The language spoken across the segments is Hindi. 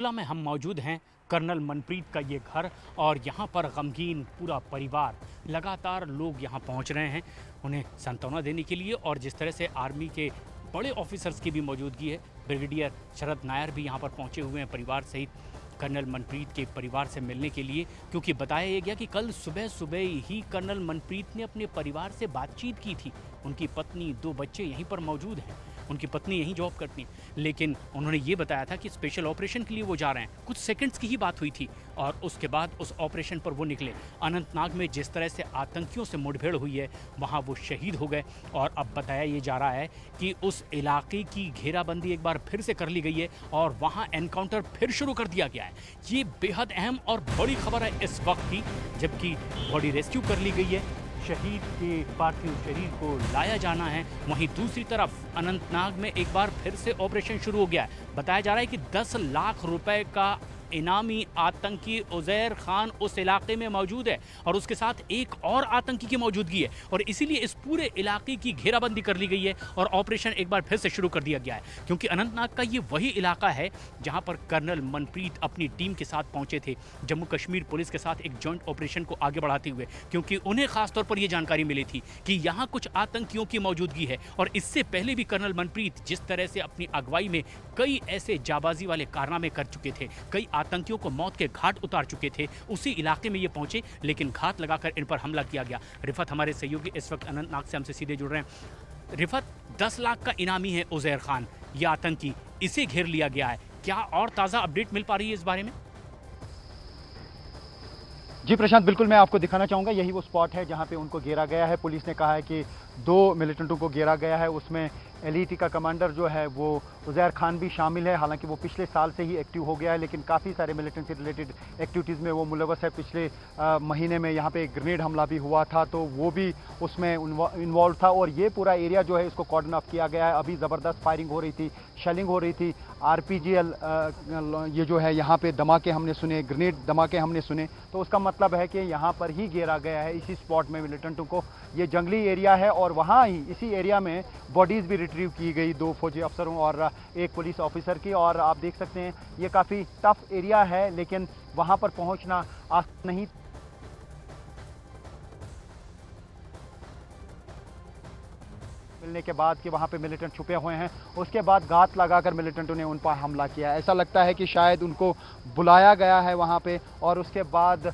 पंचकुला में हम मौजूद हैं कर्नल मनप्रीत का ये घर और यहाँ पर गमगीन पूरा परिवार लगातार लोग यहाँ पहुँच रहे हैं उन्हें सांत्वना देने के लिए। और जिस तरह से आर्मी के बड़े ऑफिसर्स की भी मौजूदगी है, ब्रिगेडियर शरद नायर भी यहाँ पर पहुँचे हुए हैं परिवार सहित कर्नल मनप्रीत के परिवार से मिलने के लिए, क्योंकि बताया यह गया कि कल सुबह सुबह ही कर्नल मनप्रीत ने अपने परिवार से बातचीत की थी। उनकी पत्नी, 2 बच्चे यहीं पर मौजूद हैं, उनकी पत्नी यहीं जॉब करती हैं, लेकिन उन्होंने ये बताया था कि स्पेशल ऑपरेशन के लिए वो जा रहे हैं। कुछ सेकंड्स की ही बात हुई थी और उसके बाद उस ऑपरेशन पर वो निकले। अनंतनाग में जिस तरह से आतंकियों से मुठभेड़ हुई है वहाँ वो शहीद हो गए और अब बताया ये जा रहा है कि उस इलाके की घेराबंदी एक बार फिर से कर ली गई है और वहाँ एनकाउंटर फिर शुरू कर दिया गया है। ये बेहद अहम और बड़ी खबर है इस वक्त की, जबकि बॉडी रेस्क्यू कर ली गई है, शहीद के पार्थिव शरीर को लाया जाना है। वहीं दूसरी तरफ अनंतनाग में एक बार फिर से ऑपरेशन शुरू हो गया है। बताया जा रहा है कि 10 लाख रुपए का इनामी आतंकी उजैर खान उस इलाके में मौजूद है और उसके साथ एक और आतंकी की मौजूदगी है और इसीलिए इस पूरे इलाके की घेराबंदी कर ली गई है और ऑपरेशन एक बार फिर से शुरू कर दिया गया है। क्योंकि अनंतनाग का ये वही इलाका है जहां पर कर्नल मनप्रीत अपनी टीम के साथ पहुंचे थे जम्मू कश्मीर पुलिस के साथ एक जॉइंट ऑपरेशन को आगे बढ़ाते हुए, क्योंकि उन्हें खासतौर पर यह जानकारी मिली थी कि यहाँ कुछ आतंकियों की मौजूदगी है। और इससे पहले भी कर्नल मनप्रीत जिस तरह से अपनी अगुवाई में कई ऐसे जाबाजी वाले कारनामे कर चुके थे, कई आतंकियों को मौत के घाट उतार चुके थे, उसी इलाके में ये पहुंचे लेकिन घात लगाकर इन पर हमला किया गया। रिफत हमारे सहयोगी इस वक्त अनंतनाग से हमसे सीधे जुड़ रहे हैं। रिफत, 10 लाख का इनामी है उजैर खान, ये आतंकी, इसे घेर लिया गया है। क्या और ताज़ा अपडेट मिल पा रही है इस बारे में? जी प्रशांत, बिल्कुल मैं आपको दिखाना चाहूँगा। यही वो स्पॉट है जहाँ पे उनको घेरा गया है। पुलिस ने कहा है कि 2 मिलिटेंटों को घेरा गया है, उसमें एलईटी का कमांडर जो है वो उजैर खान भी शामिल है। हालांकि वो पिछले साल से ही एक्टिव हो गया है, लेकिन काफ़ी सारे मिलिटेंट से रिलेटेड एक्टिविटीज़ में वो मुलव्वस है। पिछले महीने में यहाँ पे एक ग्रेनेड हमला भी हुआ था, तो वो भी उसमें इन्वॉल्व था। और ये पूरा एरिया जो है इसको कॉर्डन ऑफ किया गया है। अभी ज़बरदस्त फायरिंग हो रही थी, शेलिंग हो रही थी, आरपीजीएल ये जो है यहाँ पे धमाके हमने सुने, ग्रेनेड धमाके हमने सुने। तो उसका मतलब है कि यहाँ पर ही घेरा गया है, इसी स्पॉट में मिलिटेंटों को। ये जंगली एरिया है और वहाँ ही इसी एरिया में बॉडीज़ भी रिट्रीव की गई 2 फौजी अफसरों और एक पुलिस ऑफिसर की। और आप देख सकते हैं ये काफ़ी टफ एरिया है, लेकिन वहाँ पर पहुँचना आसान नहीं। मिलने के बाद कि वहाँ पे मिलिटेंट छुपे हुए हैं, उसके बाद घात लगाकर मिलिटेंटों ने उन पर हमला किया। ऐसा लगता है कि शायद उनको बुलाया गया है वहाँ पे और उसके बाद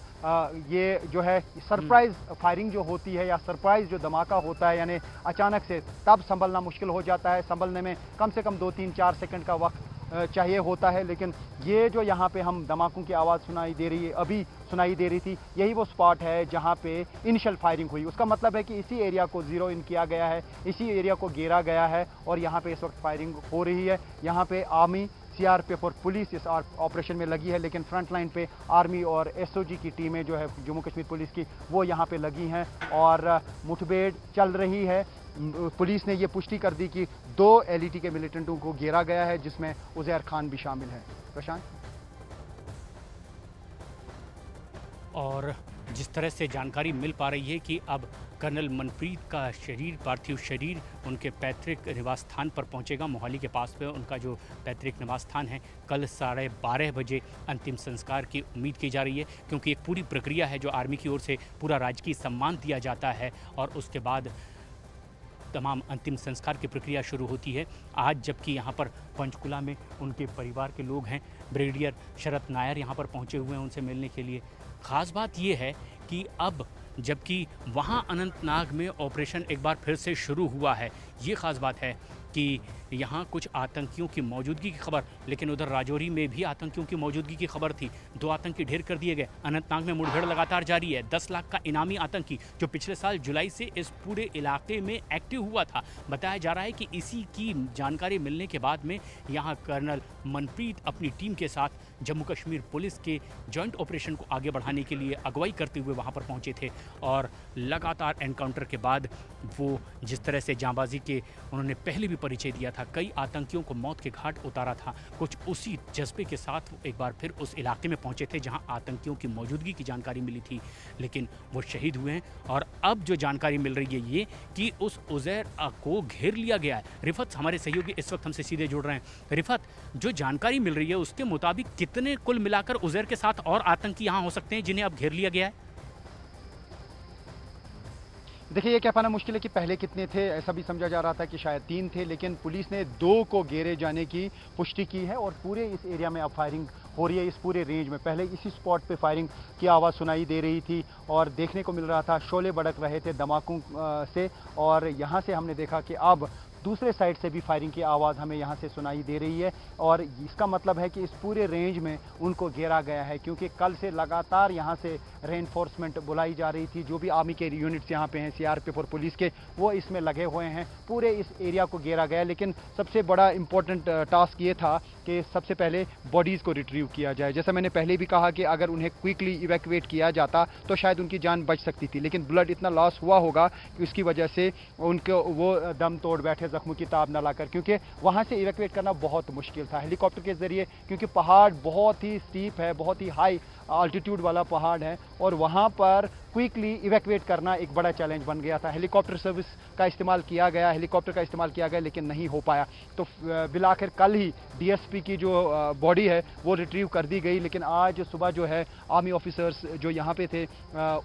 ये जो है सरप्राइज़ फायरिंग जो होती है या सरप्राइज़ जो धमाका होता है, यानी अचानक से, तब संभलना मुश्किल हो जाता है। संभलने में कम से कम 2-3-4 सेकंड का वक्त चाहिए होता है। लेकिन ये जो यहाँ पे हम धमाकों की आवाज़ सुनाई दे रही है, अभी सुनाई दे रही थी, यही वो स्पॉट है जहाँ पे इनिशियल फायरिंग हुई। उसका मतलब है कि इसी एरिया को ज़ीरो इन किया गया है, इसी एरिया को घेरा गया है और यहाँ पे इस वक्त फायरिंग हो रही है। यहाँ पे आर्मी, सीआरपीएफ और पुलिस इस ऑपरेशन में लगी है, लेकिन फ्रंट लाइन पे आर्मी और एसओजी की टीमें जो है जम्मू कश्मीर पुलिस की, वो यहाँ पे लगी हैं और मुठभेड़ चल रही है। पुलिस ने ये पुष्टि कर दी कि 2 एलईटी के मिलिटेंटों को घेरा गया है, जिसमें उजैर खान भी शामिल है। प्रशांत, और जिस तरह से जानकारी मिल पा रही है कि अब कर्नल मनप्रीत का शरीर, पार्थिव शरीर उनके पैतृक निवास स्थान पर पहुंचेगा। मोहाली के पास पे उनका जो पैतृक निवास स्थान है, कल 12:30 बजे अंतिम संस्कार की उम्मीद की जा रही है, क्योंकि एक पूरी प्रक्रिया है जो आर्मी की ओर से पूरा राजकीय सम्मान दिया जाता है और उसके बाद तमाम अंतिम संस्कार की प्रक्रिया शुरू होती है। आज जबकि यहाँ पर पंचकुला में उनके परिवार के लोग हैं, ब्रिगेडियर शरद नायर यहाँ पर पहुँचे हुए हैं उनसे मिलने के लिए। ख़ास बात ये है कि अब जबकि वहाँ अनंतनाग में ऑपरेशन एक बार फिर से शुरू हुआ है, ये ख़ास बात है कि यहाँ कुछ आतंकियों की मौजूदगी की खबर, लेकिन उधर राजौरी में भी आतंकियों की मौजूदगी की खबर थी। 2 आतंकी ढेर कर दिए गए। अनंतनाग में मुठभेड़ लगातार जारी है। 10 लाख का इनामी आतंकी जो पिछले साल जुलाई से इस पूरे इलाके में एक्टिव हुआ था। बताया जा रहा है कि इसी की जानकारी मिलने के बाद में यहाँ कर्नल मनप्रीत अपनी टीम के साथ जम्मू कश्मीर पुलिस के जॉइंट ऑपरेशन को आगे बढ़ाने के लिए अगुवाई करते हुए वहाँ पर पहुँचे थे और लगातार एनकाउंटर के बाद वो जिस तरह से जांबाजी के उन्होंने पहले भी परिचय दिया था, कई आतंकियों को मौत के घाट उतारा था। कुछ उसी जज्बे के साथ वो एक बार फिर उस इलाके में पहुंचे थे जहां आतंकियों की मौजूदगी की जानकारी मिली थी, लेकिन वो शहीद हुए हैं। और अब जो जानकारी मिल रही है ये कि उस उज़ैर को घेर लिया गया है। रिफत हमारे सहयोगी इस वक्त हमसे सीधे जुड़ रहे हैं। रिफत, जो जानकारी मिल रही है उसके मुताबिक कितने कुल मिलाकर उज़ैर के साथ और आतंकी यहाँ हो सकते हैं जिन्हें अब घेर लिया गया है? देखिए, ये कह पाना मुश्किल है कि पहले कितने थे। ऐसा भी समझा जा रहा था कि शायद 3 थे, लेकिन पुलिस ने 2 को घेरे जाने की पुष्टि की है और पूरे इस एरिया में अब फायरिंग हो रही है। इस पूरे रेंज में पहले इसी स्पॉट पे फायरिंग की आवाज़ सुनाई दे रही थी और देखने को मिल रहा था शोले भड़क रहे थे धमाकों से। और यहाँ से हमने देखा कि अब दूसरे साइड से भी फायरिंग की आवाज़ हमें यहाँ से सुनाई दे रही है और इसका मतलब है कि इस पूरे रेंज में उनको घेरा गया है, क्योंकि कल से लगातार यहाँ से रेनफोर्समेंट बुलाई जा रही थी। जो भी आर्मी के यूनिट्स यहाँ पे हैं, सीआरपीएफ और पुलिस के, वो इसमें लगे हुए हैं। पूरे इस एरिया को घेरा गया, लेकिन सबसे बड़ा इंपॉर्टेंट टास्क ये था कि सबसे पहले बॉडीज़ को रिट्रीव किया जाए। जैसा मैंने पहले भी कहा कि अगर उन्हें क्विकली इवैक्यूएट किया जाता तो शायद उनकी जान बच सकती थी, लेकिन ब्लड इतना लॉस हुआ होगा कि उसकी वजह से उनको वो दम तोड़ बैठे जख्मों की ताब न लाकर, क्योंकि वहाँ से इवैक्यूएट करना बहुत मुश्किल था हेलीकॉप्टर के ज़रिए, क्योंकि पहाड़ बहुत ही स्टीप है, बहुत ही हाई अल्टीट्यूड वाला पहाड़ है और वहाँ पर क्विकली इवैक्यूएट करना एक बड़ा चैलेंज बन गया था। हेलीकॉप्टर सर्विस का इस्तेमाल किया गया, हेलीकॉप्टर का इस्तेमाल किया गया, लेकिन नहीं हो पाया। तो बिलाखिर कल ही डीएसपी की जो बॉडी है वो रिट्रीव कर दी गई, लेकिन आज सुबह जो है आर्मी ऑफिसर्स जो यहाँ पे थे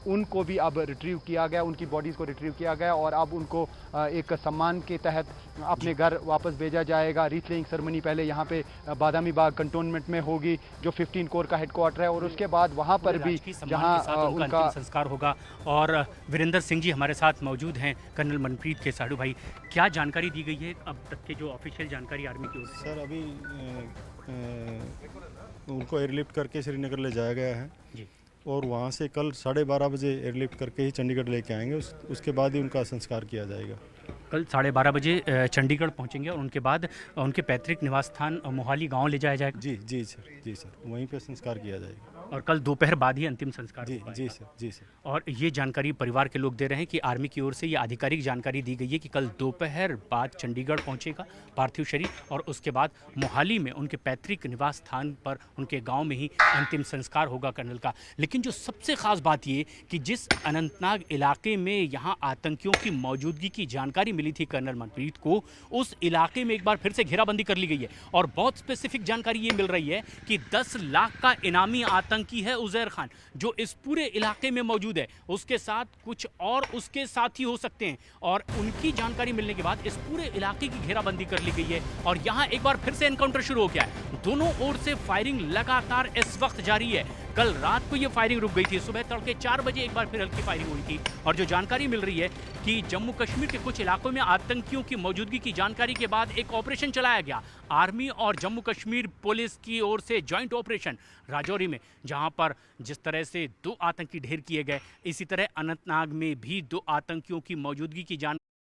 उनको भी अब रिट्रीव किया गया, उनकी बॉडीज़ को रिट्रीव किया गया और अब उनको एक सम्मान के तहत अपने घर वापस भेजा जाएगा। रीथलेइंग सेरेमनी पहले यहाँ पे बादामी बाग कंटोनमेंट में होगी, जो 15 कोर का हेडक्वार्टर है, और उसके बाद वहाँ पर भी जहाँ उनका अंतिम संस्कार होगा। और वीरेंद्र सिंह जी हमारे साथ मौजूद हैं, कर्नल मनप्रीत के साडू भाई। क्या जानकारी दी गई है अब तक की, जो ऑफिशियल जानकारी आर्मी की ओर से? सर, अभी उनको एयरलिफ्ट करके श्रीनगर ले जाया गया है जी, और वहाँ से कल 12:30 बजे एयरलिफ्ट करके ही चंडीगढ़ लेके आएंगे। उसके बाद ही उनका संस्कार किया जाएगा। कल 12:30 बजे चंडीगढ़ पहुंचेंगे और उनके बाद उनके पैतृक निवास स्थान मोहाली गांव ले जाया जाएगा। जी सर, वहीं पे संस्कार किया जाएगा। और कल दोपहर बाद ही अंतिम संस्कार होगा। जी सर। और ये जानकारी परिवार के लोग दे रहे हैं कि आर्मी की ओर से ये आधिकारिक जानकारी दी गई है कि कल दोपहर बाद चंडीगढ़ पहुंचेगा पार्थिव शरीर और उसके बाद मोहाली में उनके पैतृक निवास स्थान पर उनके गांव में ही अंतिम संस्कार होगा कर्नल का। लेकिन जो सबसे खास बात ये कि जिस अनंतनाग इलाके में यहाँ आतंकियों की मौजूदगी की जानकारी मिली थी कर्नल मनप्रीत को, उस इलाके में एक बार फिर से घेराबंदी कर ली गई है और बहुत स्पेसिफिक जानकारी ये मिल रही है कि 10 लाख का इनामी आतंकी है उज़ैर खान, जो इस पूरे इलाके में मौजूद है। उसके साथ कुछ और उसके साथी हो सकते हैं और उनकी जानकारी मिलने के बाद इस पूरे इलाके की घेराबंदी कर ली गई है और यहाँ एक बार फिर से एनकाउंटर शुरू हो गया है। दोनों ओर से फायरिंग लगातार इस वक्त जारी है। कल रात को ये फायरिंग रुक गई थी, सुबह तड़के 4 बजे एक बार फिर हल्की फायरिंग हुई थी और जो जानकारी मिल रही है कि जम्मू कश्मीर के कुछ इलाकों में आतंकियों की मौजूदगी की जानकारी के बाद एक ऑपरेशन चलाया गया आर्मी और जम्मू कश्मीर पुलिस की ओर से, जॉइंट ऑपरेशन राजौरी में, जहां पर जिस तरह से 2 आतंकी ढेर किए गए, इसी तरह अनंतनाग में भी 2 आतंकियों की मौजूदगी की जानकारी